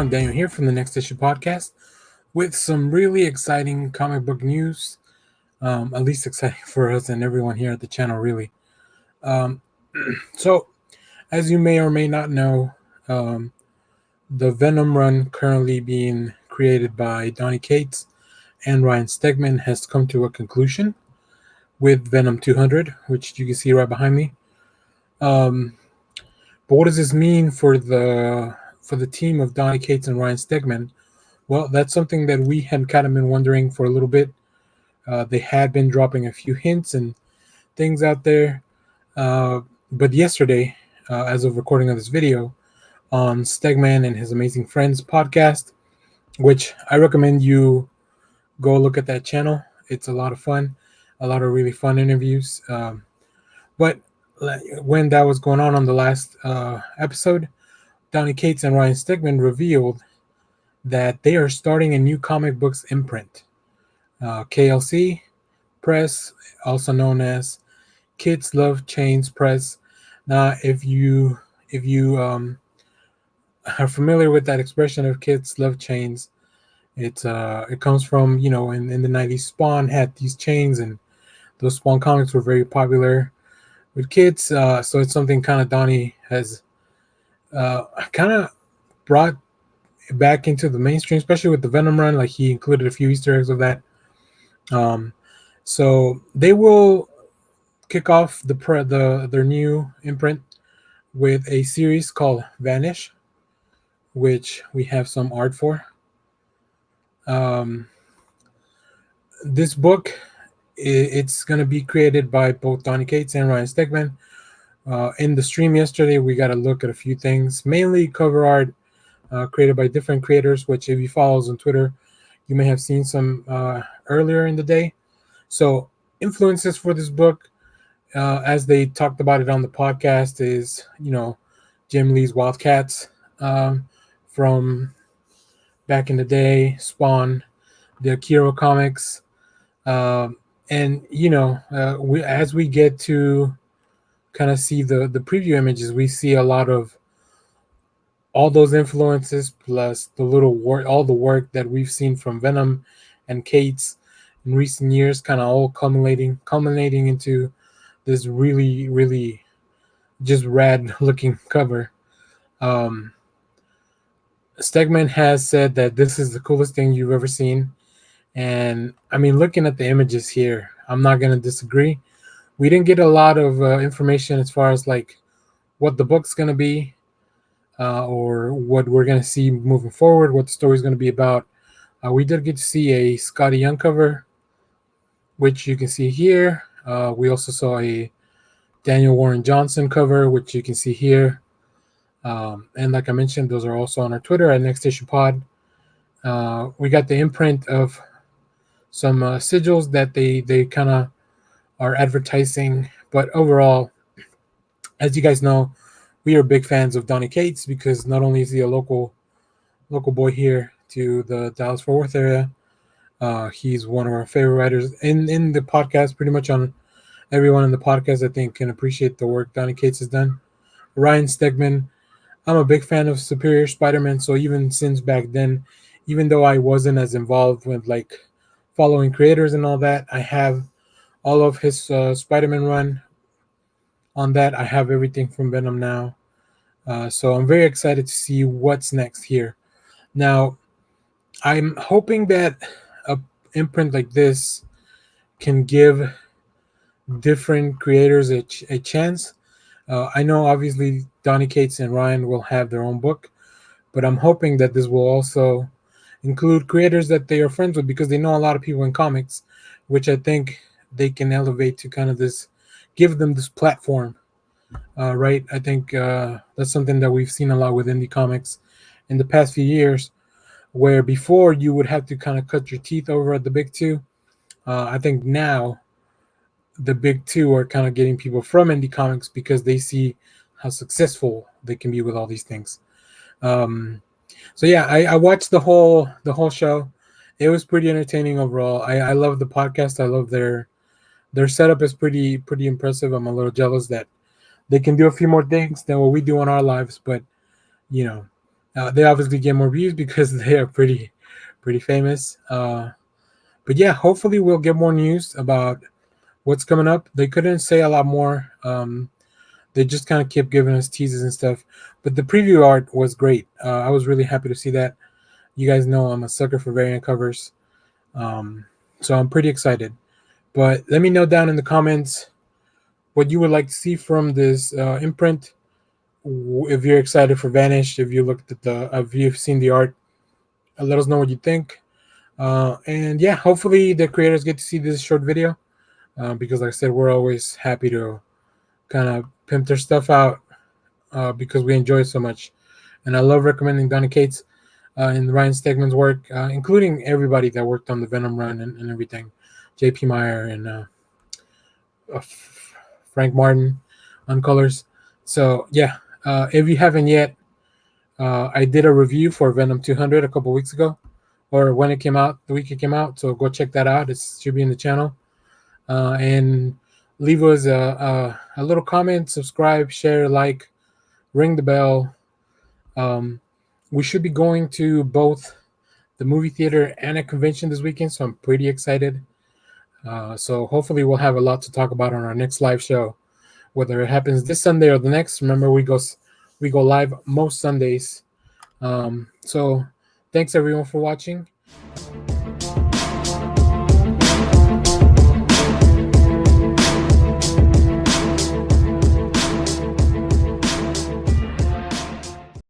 everyone, Daniel here from the Next Issue Podcast with some really exciting comic book news. At least exciting for us and everyone here at the channel, really. Um, so, as you may or may not know, um, the Venom run currently being created by Donny Cates and Ryan Stegman has come to a conclusion with Venom 200, which you can see right behind me. But what does this mean for the team of Donny Cates and Ryan Stegman? Well, that's something that we had kind of been wondering for a little bit. They had been dropping a few hints and things out there, uh, but yesterday, as of recording of this video, on Stegman and his Amazing Friends podcast, which I recommend you go look at that channel. It's a lot of fun, a lot of really fun interviews. But when that was going on the last episode, Donny Cates and Ryan Stegman revealed that they are starting a new comic books imprint, KLC Press, also known as Kids Love Chains Press. Now, if you are familiar with that expression of Kids Love Chains, it comes from in the '90s, Spawn had these chains, and those Spawn comics were very popular with kids. So it's something kind of Donny has kind of brought back into the mainstream, especially with the Venom run. Like, he included a few Easter eggs of that. So they will kick off their new imprint with a series called Vanish, which we have some art for. This book, it's going to be created by both Donny Cates and Ryan Stegman. In the stream yesterday, we got to look at a few things, mainly cover art created by different creators, which if you follow us on Twitter, you may have seen some earlier in the day. So influences for this book, as they talked about it on the podcast, is, Jim Lee's Wildcats from back in the day, Spawn, the Akira comics. And, as we get to kind of see the preview images, we see a lot of all those influences plus the all the work that we've seen from Venom and Cates in recent years, kind of all culminating into this really, really just rad looking cover. Stegman has said that this is the coolest thing you've ever seen. And I mean, looking at the images here, I'm not going to disagree. We didn't get a lot of information as far as like what the book's going to be, or what we're going to see moving forward, what the story's going to be about. We did get to see a Scotty Young cover, which you can see here. We also saw a Daniel Warren Johnson cover, which you can see here. And like I mentioned, those are also on our Twitter at Next Issue Pod. We got the imprint of some sigils that they kind of are advertising. But overall, as you guys know, we are big fans of Donny Cates because not only is he a local boy here to the Dallas-Fort Worth area, he's one of our favorite writers in the podcast. Pretty much on everyone in the podcast, I think, can appreciate the work Donny Cates has done. Ryan Stegman, I'm a big fan of Superior Spider-Man, so even since back then, even though I wasn't as involved with like following creators and all that, I have all of his Spider-Man run on that. I have everything from Venom now. So I'm very excited to see what's next here. Now, I'm hoping that a imprint like this can give different creators a chance. I know obviously Donny Cates and Ryan will have their own book, but I'm hoping that this will also include creators that they are friends with, because they know a lot of people in comics, which I think they can elevate to kind of this, give them this platform, right? I think that's something that we've seen a lot with indie comics in the past few years, where before you would have to kind of cut your teeth over at the big two. I think now the big two are kind of getting people from indie comics because they see how successful they can be with all these things. So yeah, I watched the whole show. It was pretty entertaining overall. I love the podcast. I love their setup is pretty impressive. I'm a little jealous that they can do a few more things than what we do in our lives, but They obviously get more views because they are pretty famous. But yeah, hopefully we'll get more news about what's coming up. They couldn't say a lot more. They just kind of kept giving us teases and stuff. But the preview art was great. I was really happy to see that. You guys know I'm a sucker for variant covers, so I'm pretty excited. But let me know down in the comments what you would like to see from this imprint. If you're excited for Vanish, if you looked at if you've seen the art, let us know what you think. And yeah, hopefully the creators get to see this short video because, like I said, we're always happy to kind of pimp their stuff out because we enjoy it so much. And I love recommending Donny Cates and Ryan Stegman's work, including everybody that worked on the Venom run and everything. J.P. Meyer and Frank Martin on colors. So yeah, if you haven't yet, I did a review for Venom 200 a couple weeks ago, or when it came out, the week it came out. So go check that out. It should be in the channel. And leave us a little comment, subscribe, share, like, ring the bell. We should be going to both the movie theater and a convention this weekend, so I'm pretty excited. So hopefully we'll have a lot to talk about on our next live show, whether it happens this Sunday or the next. Remember, we go live most Sundays. So thanks everyone for watching,